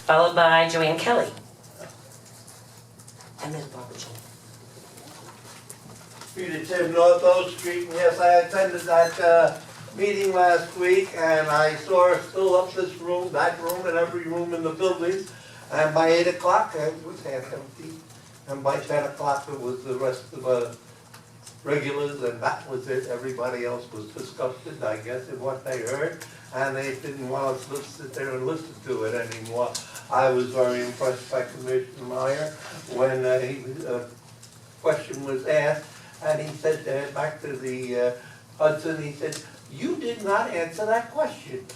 followed by Joanne Kelly. And then Barbara Jean. Peter Tim, North Oak Street, and yes, I attended that meeting last week, and I saw her fill up this room, that room, and every room in the building, and by 8 o'clock, it was half empty, and by 10 o'clock, it was the rest of the regulars, and that was it. Everybody else was disgusted, I guess, in what they heard, and they didn't want us to sit there and listen to it anymore. I was very impressed by Commissioner Meyer when a question was asked, and he said back to the Hudson, he said, "You did not answer that question."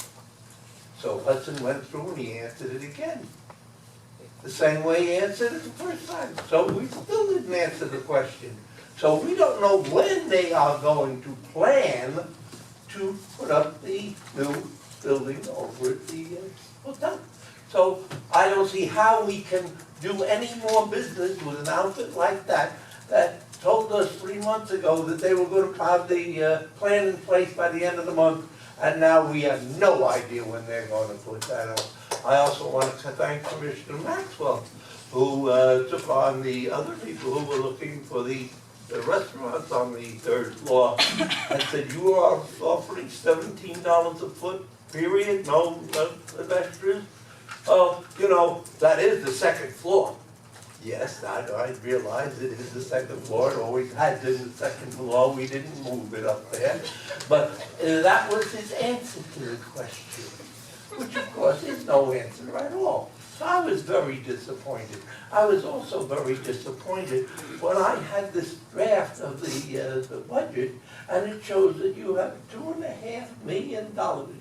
So Hudson went through and he answered it again. The same way he answered it the first time. So we still didn't answer the question. So we don't know when they are going to plan to put up the new building over at the hotel. So I don't see how we can do any more business with an outfit like that told us 3 months ago that they were going to have the plan in place by the end of the month, and now we have no idea when they're going to put that up. I also want to thank Commissioner Maxwell, who took on the other people who were looking for the restaurants on the third floor and said, "You are offering $17 a foot, period, no extras." Oh, you know, that is the second floor. Yes, I realize it is the second floor, it always has been the second floor, we didn't move it up there. But that was his answer to the question, which of course is no answer at all. So I was very disappointed. I was also very disappointed when I had this draft of the budget, and it shows that you have $2.5 million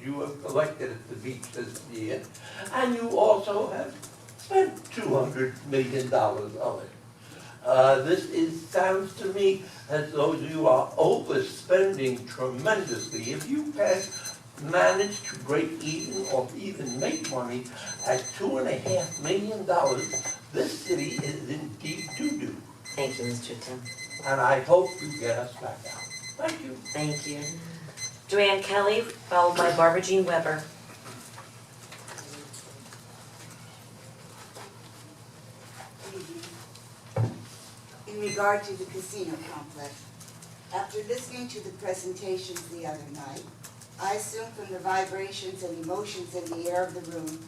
you have collected at the beach this year, and you also have spent $200 million of it. This sounds to me as though you are overspending tremendously. If you can manage to break even or even make money at $2.5 million, this city is in deep doo-doo. Thank you, Mr. Tim. And I hope you get us back out. Thank you. Thank you. Joanne Kelly, followed by Barbara Jean Weber. In regard to the casino complex, after listening to the presentations the other night, I assumed from the vibrations and emotions in the air of the room,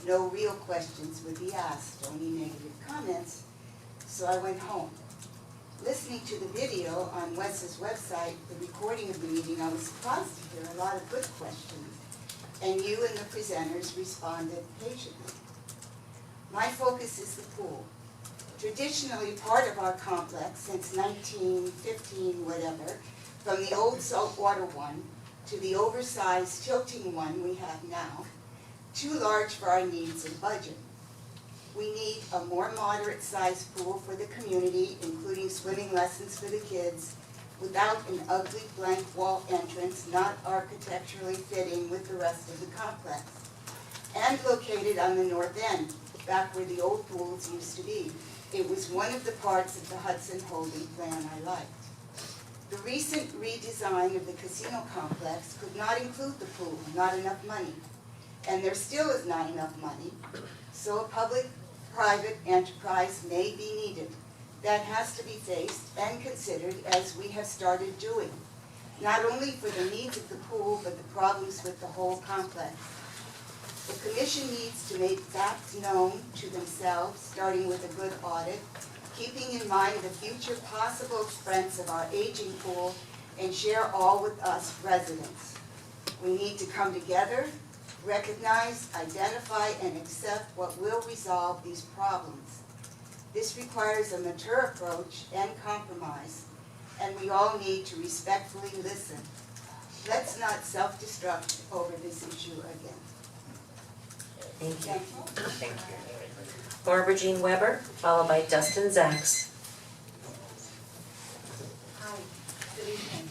no real questions would be asked, only negative comments, so I went home. Listening to the video on Wes's website, the recording of the meeting, I was surprised to hear a lot of good questions, and you and the presenters responded patiently. My focus is the pool. Traditionally part of our complex since 1915, whatever, from the old saltwater one to the oversized tilting one we have now, too large for our needs and budget. We need a more moderate-sized pool for the community, including swimming lessons for the kids, without an ugly blank wall entrance not architecturally fitting with the rest of the complex, and located on the north end, back where the old pools used to be. It was one of the parts of the Hudson holding plan I liked. The recent redesign of the casino complex could not include the pool, not enough money. And there still is not enough money, so a public-private enterprise may be needed. That has to be faced and considered as we have started doing, not only for the needs of the pool, but the problems with the whole complex. The Commission needs to make facts known to themselves, starting with a good audit, keeping in mind the future possible expense of our aging pool, and share all with us residents. We need to come together, recognize, identify, and accept what will resolve these problems. This requires a mature approach and compromise, and we all need to respectfully listen. Let's not self-destruct over this issue again. Thank you. Thank you. Thank you. Barbara Jean Weber, followed by Dustin Zacks. Hi, good evening.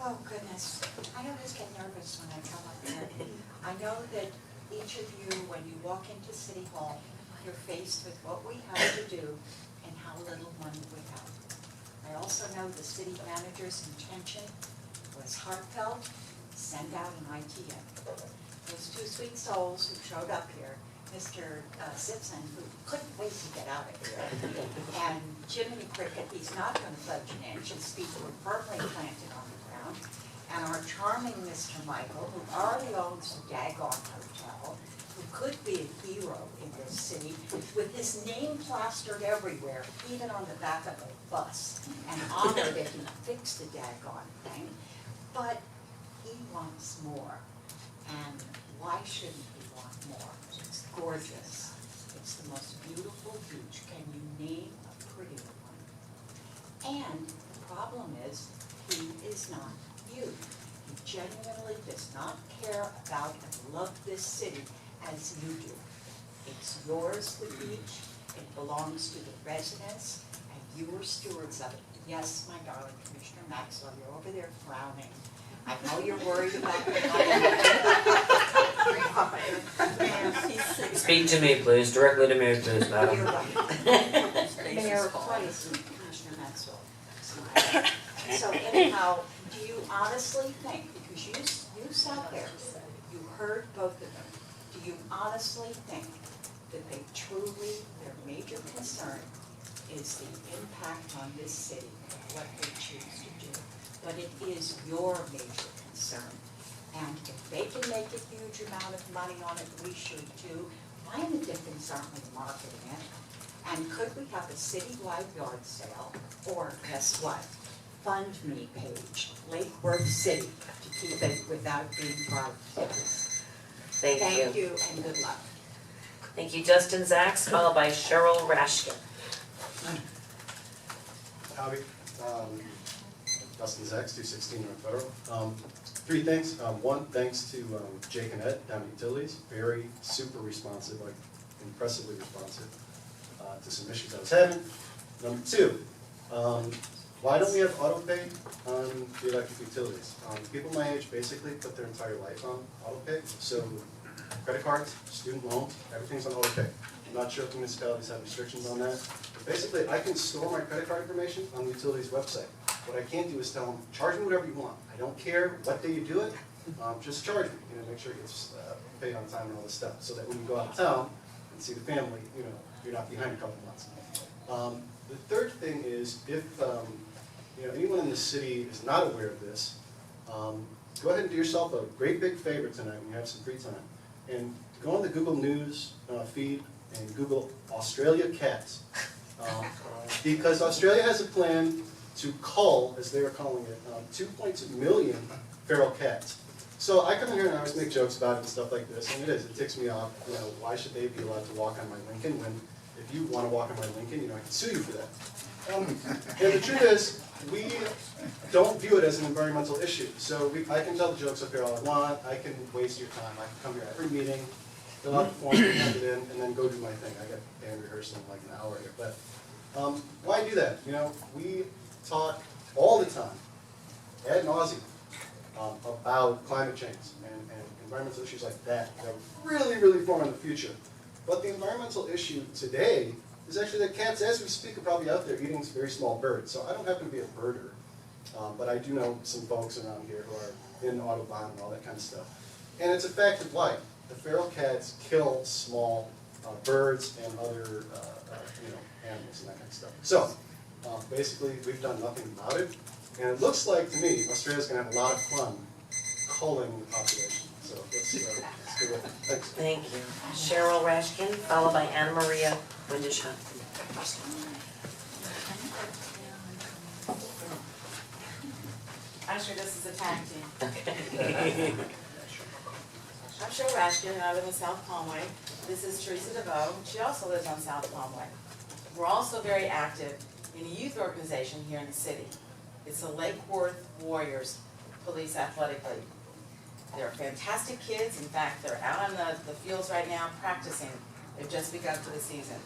Oh goodness, I always get nervous when I come up here. I know that each of you, when you walk into City Hall, you're faced with what we have to do and how little money we have. I also know the city manager's intention was heartfelt, send out an ITA. those two sweet souls who showed up here, Mr. Simpson, who couldn't wait to get out of here, and Jiminy Cricket, he's not going to budge an inch, his feet were firmly planted on the ground, and our charming Mr. Michael, who already owns the Daggone Hotel, who could be a hero in this city, with his name plastered everywhere, even on the back of a bus, and honored that he fixed the Daggone thing, but he wants more. And why shouldn't he want more? It's gorgeous. It's the most beautiful beach. Can you name a prettier one? And the problem is, he is not you. He genuinely does not care about and love this city as you do. It's yours, the beach. It belongs to the residents, and you are stewards of it. Yes, my darling Commissioner Maxwell, you're over there frowning. I know you're worried about your Speak to me, please, directly to me, please, madam. You're right. Mayor Price and Commissioner Maxwell. So anyhow, do you honestly think, because you sat there, you heard both of them, do you honestly think that they truly, their major concern is the impact on this city of what they choose to do? But it is your major concern. And if they can make a huge amount of money on it, we should too. Why in the dickens aren't we marketing it? And could we have a citywide yard sale? Or guess what? Fund me page, Lake Worth City, to keep it without being part of tickets. Thank you. Thank you and good luck. Thank you, Dustin Zacks, followed by Cheryl Rashkin. Howdy, Dustin Zacks, 216 North Federal. Three things. One, thanks to Jake and Ed down at Utilities, very super responsive, like impressively responsive to some issues I was having. Number two, why don't we have auto pay on the electric utilities? People my age basically put their entire life on auto pay, so credit cards, student loans, everything's on auto pay. I'm not sure if municipalities have restrictions on that, but basically I can store my credit card information on the utilities website. What I can't do is tell them, charge me whatever you want. I don't care what day you do it, just charge me, make sure it gets paid on time and all this stuff, so that when you go out of town and see the family, you're not behind a couple months. The third thing is, if anyone in the city is not aware of this, go ahead and do yourself a great big favor tonight when you have some free time, and go on the Google News feed and Google Australia cats, because Australia has a plan to cull, as they are calling it, 2.2 million feral cats. So I come in here and I always make jokes about it and stuff like this, and it ticks me off. Why should they be allowed to walk on my Lincoln when, if you want to walk on my Lincoln, I can sue you for that. And the truth is, we don't view it as an environmental issue. So I can tell the jokes up here all I want. I can waste your time. I can come here every meeting, fill out the form, hand it in, and then go do my thing. I got band rehearsal in like an hour here. But why do that? We talk all the time, ad nauseum, about climate change and environmental issues like that really, really form in the future. But the environmental issue today is actually that cats, as we speak, are probably out there eating very small birds. So I don't happen to be a birder, but I do know some folks around here who are in Audubon and all that kind of stuff. And it's a fact of life. The feral cats kill small birds and other animals and that kind of stuff. So basically, we've done nothing about it. And it looks like, to me, Australia's going to have a lot of fun culling the population. So let's do it. Thanks. Thank you. Cheryl Rashkin, followed by Anna Maria Windishon. Actually, this is a tag team. Okay. I'm Cheryl Rashkin, and I live in South Palmway. This is Teresa DeVoe. She also lives on South Palmway. We're also very active in a youth organization here in the city. It's the Lake Worth Warriors Police Athletic League. They're fantastic kids. In fact, they're out on the fields right now practicing. They've just begun for the season.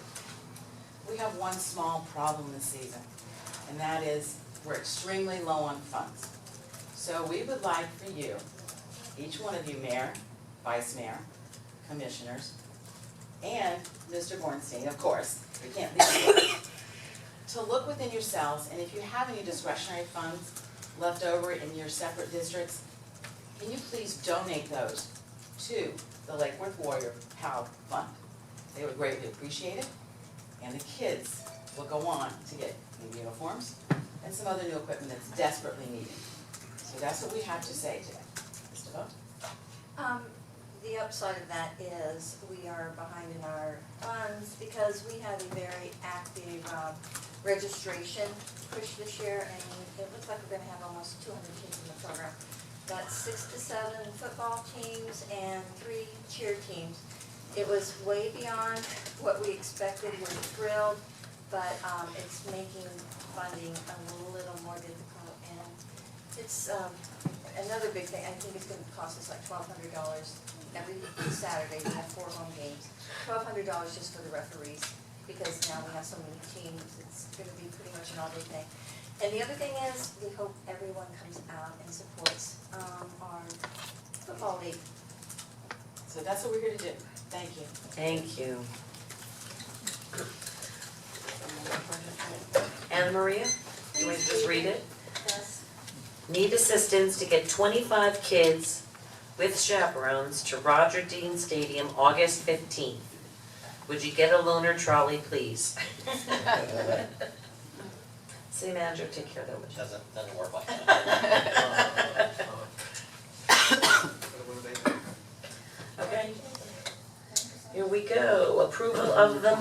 We have one small problem this season, and that is we're extremely low on funds. So we would like for you, each one of you, Mayor, Vice Mayor, Commissioners, and Mr. Bornstein, of course, we can't leave you, to look within yourselves, and if you have any discretionary funds left over in your separate districts, can you please donate those to the Lake Worth Warrior PAL Fund. They would greatly appreciate it, and the kids will go on to get new uniforms and some other new equipment that's desperately needed. So that's what we have to say today. Ms. DeVoe? The upside of that is we are behind in our funds because we had a very active registration push this year, and it looks like we're gonna have almost 200 kids in the program. Got 6 to 7 football teams and 3 cheer teams. It was way beyond what we expected. We're thrilled, but it's making funding a little more difficult. And it's another big thing. I think it's going to cost us like $1,200 every Saturday. We have 4 home games. $1,200 just for the referees because now we have so many teams. It's going to be pretty much an all-day thing. And the other thing is, we hope everyone comes out and supports our football league. So that's what we're here to do. Thank you. Thank you. Anna Maria, you want to just read it? Yes. Need assistance to get 25 kids with chaperones to Roger Dean Stadium August 15th. Would you get a loaner trolley, please? City manager, take care of that, would you? Doesn't work like that. Okay. Here we go, approval of the